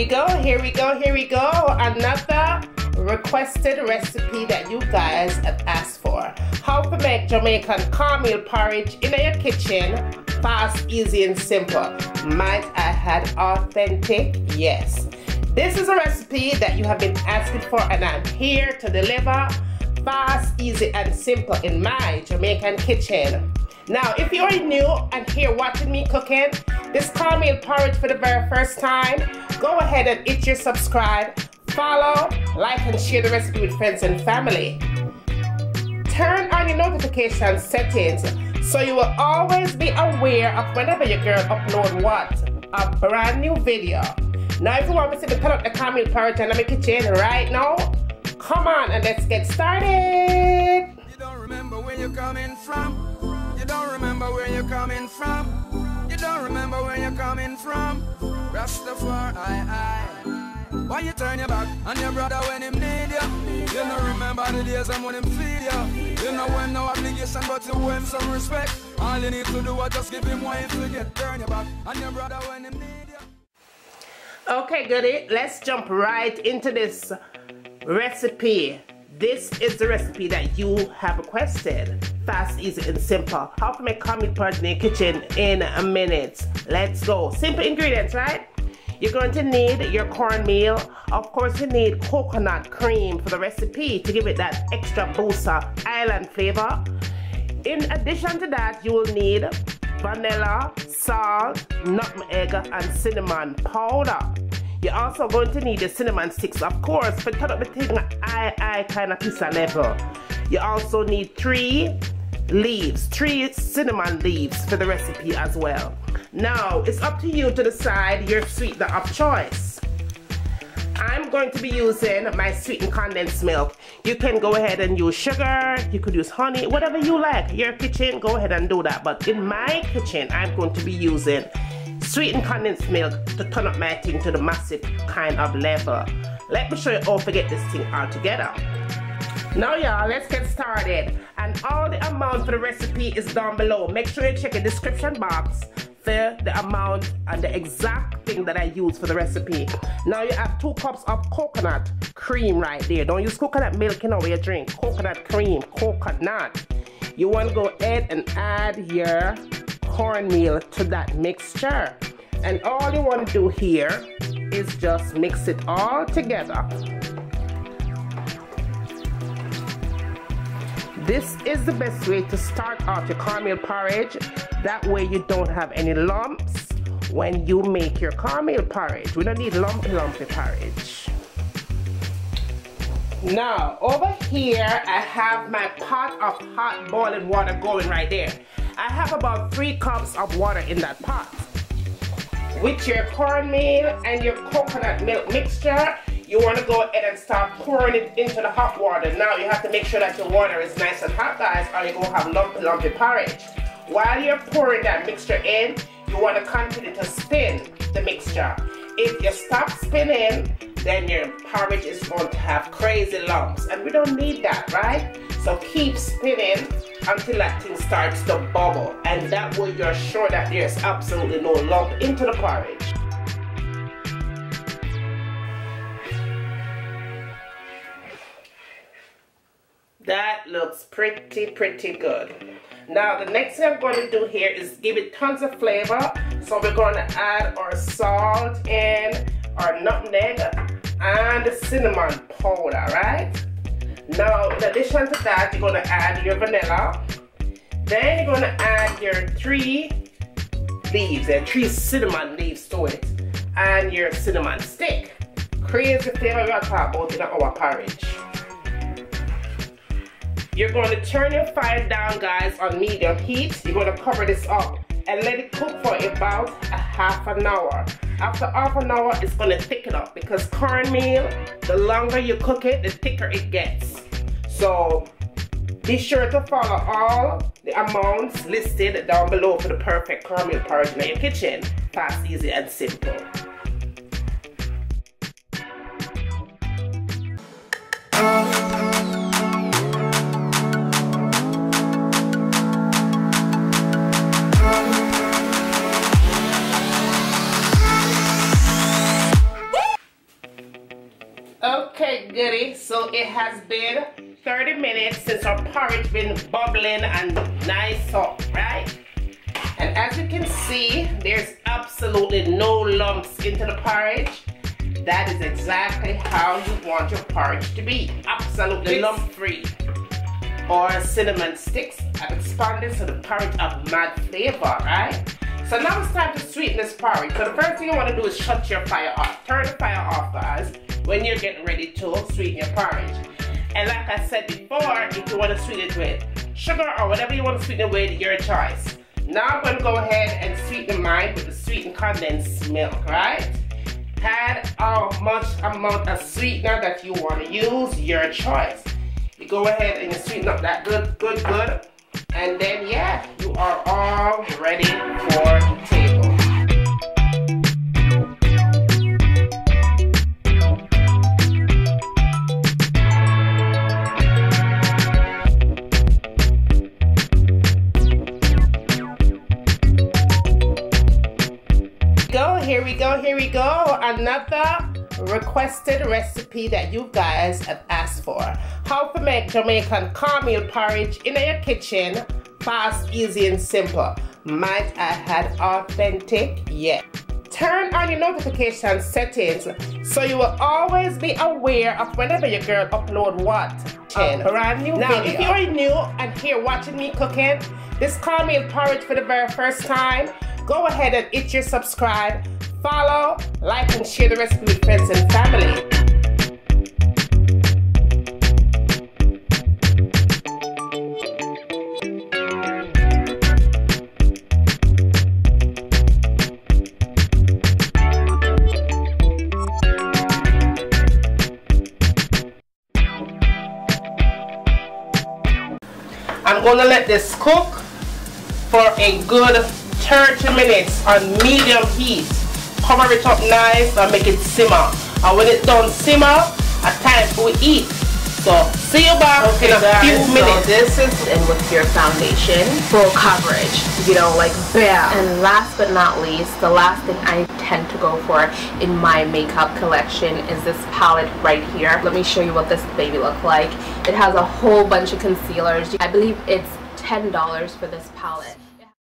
we go, here we go, here we go. Another requested recipe that you guys have asked for. How to make Jamaican cornmeal porridge in your kitchen. Fast, easy, and simple. Might I add authentic? Yes. This is a recipe that you have been asking for, and I'm here to deliver. Fast, easy, and simple in my Jamaican kitchen. Now, if you are new and here watching me cooking this cornmeal porridge for the very first time, go ahead and hit your subscribe, follow, like, and share the recipe with friends and family. Turn on your notification settings so you will always be aware of whenever your girl upload what? A brand new video. Now, if you want me to cut up the cornmeal porridge in my kitchen right now, come on and let's get started. You don't remember where you're coming from. You don't remember where you're coming from. You don't remember where you're coming from. Rastafari. Why you turn your back on your brother when him need you? You don't remember the days when him feed you. You know him no obligation but you owe him some respect. All you need to do is just give him one to get turn your back on your brother when him need you. Okay, goodie, let's jump right into this recipe. This is the recipe that you have requested. Fast, easy, and simple. How to make cornmeal porridge in your kitchen in a minute. Let's go. Simple ingredients, right? You're going to need your cornmeal. Of course, you need coconut cream for the recipe to give it that extra boost of island flavor. In addition to that, you will need vanilla, salt, nutmeg, and cinnamon powder. You're also going to need the cinnamon sticks, of course, for turn up the thing I kind of pizza level. You also need 3 cinnamon leaves for the recipe as well. Now, it's up to you to decide your sweetener of choice. I'm going to be using my sweetened condensed milk. You can go ahead and use sugar, you could use honey, whatever you like. Your kitchen, go ahead and do that. But in my kitchen, I'm going to be using sweetened condensed milk to turn up my thing to the massive kind of level. Let me show you how to get this thing all together. Now y'all, let's get started. And all the amount for the recipe is down below. Make sure you check the description box for the amount and the exact thing that I use for the recipe. Now you have 2 cups of coconut cream right there. Don't use coconut milk, you know, when you drink. Coconut cream, coconut. You want to go ahead and add your cornmeal to that mixture, and all you want to do here is just mix it all together. This is the best way to start off your cornmeal porridge. That way you don't have any lumps when you make your cornmeal porridge. We don't need lumpy porridge. Now over here I have my pot of hot boiling water going right there. I have about 3 cups of water in that pot. With your cornmeal and your coconut milk mixture, you want to go ahead and start pouring it into the hot water. Now you have to make sure that your water is nice and hot, guys, or you're going to have lumpy porridge. While you're pouring that mixture in, you want to continue to spin the mixture. If you stop spinning, then your porridge is going to have crazy lumps, and we don't need that, right? So keep spinning until that thing starts to bubble, and that way you're sure that there's absolutely no lump into the porridge. That looks pretty good. Now the next thing I'm going to do here is give it tons of flavor. So we're going to add our salt in, our nutmeg, and the cinnamon powder, right? Now, in addition to that, you're going to add your vanilla. Then you're going to add your 3 leaves and 3 cinnamon leaves to it, and your cinnamon stick. Crazy flavor we're talking about in our porridge. You're going to turn your fire down, guys, on medium heat. You're going to cover this up and let it cook for about a half an hour. After half an hour, it's going to thicken up because cornmeal, the longer you cook it, the thicker it gets. So be sure to follow all the amounts listed down below for the perfect cornmeal porridge in your kitchen. Fast, easy, and simple. has been 30 minutes since our porridge been bubbling and nice up, right? And as you can see, there's absolutely no lumps into the porridge. That is exactly how you want your porridge to be. Absolutely lump-free. Or cinnamon sticks have expanded so the porridge have mad flavor, right? So now it's time to sweeten this porridge. So the first thing you want to do is shut your fire off. Turn the fire off, guys, when you're getting ready to sweeten your porridge. And like I said before, if you want to sweeten it with sugar or whatever you want to sweeten it with, your choice. Now I'm going to go ahead and sweeten mine with the sweetened condensed milk, right? Add how much amount of sweetener that you want to use, your choice. You go ahead and you sweeten up that good. And then, yeah, you are all ready for the table. Here we go. Another requested recipe that you guys have asked for. How to make Jamaican cornmeal porridge in your kitchen, fast, easy, and simple. Might I add authentic? Yeah. Turn on your notification settings so you will always be aware of whenever your girl upload what? A brand new video. If you are new and here watching me cooking this cornmeal porridge for the very first time, go ahead and hit your subscribe, follow, like, and share the recipe with friends and family. I'm going to let this cook for a good 30 minutes on medium heat. Cover it up nice and make it simmer. And when it's done simmer, a time for we eat. So see you back in a few minutes. So this is in with your foundation, full coverage, you know, like bam. And last but not least, the last thing I tend to go for in my makeup collection is this palette right here. Let me show you what this baby looks like. It has a whole bunch of concealers. I believe it's $10 for this palette.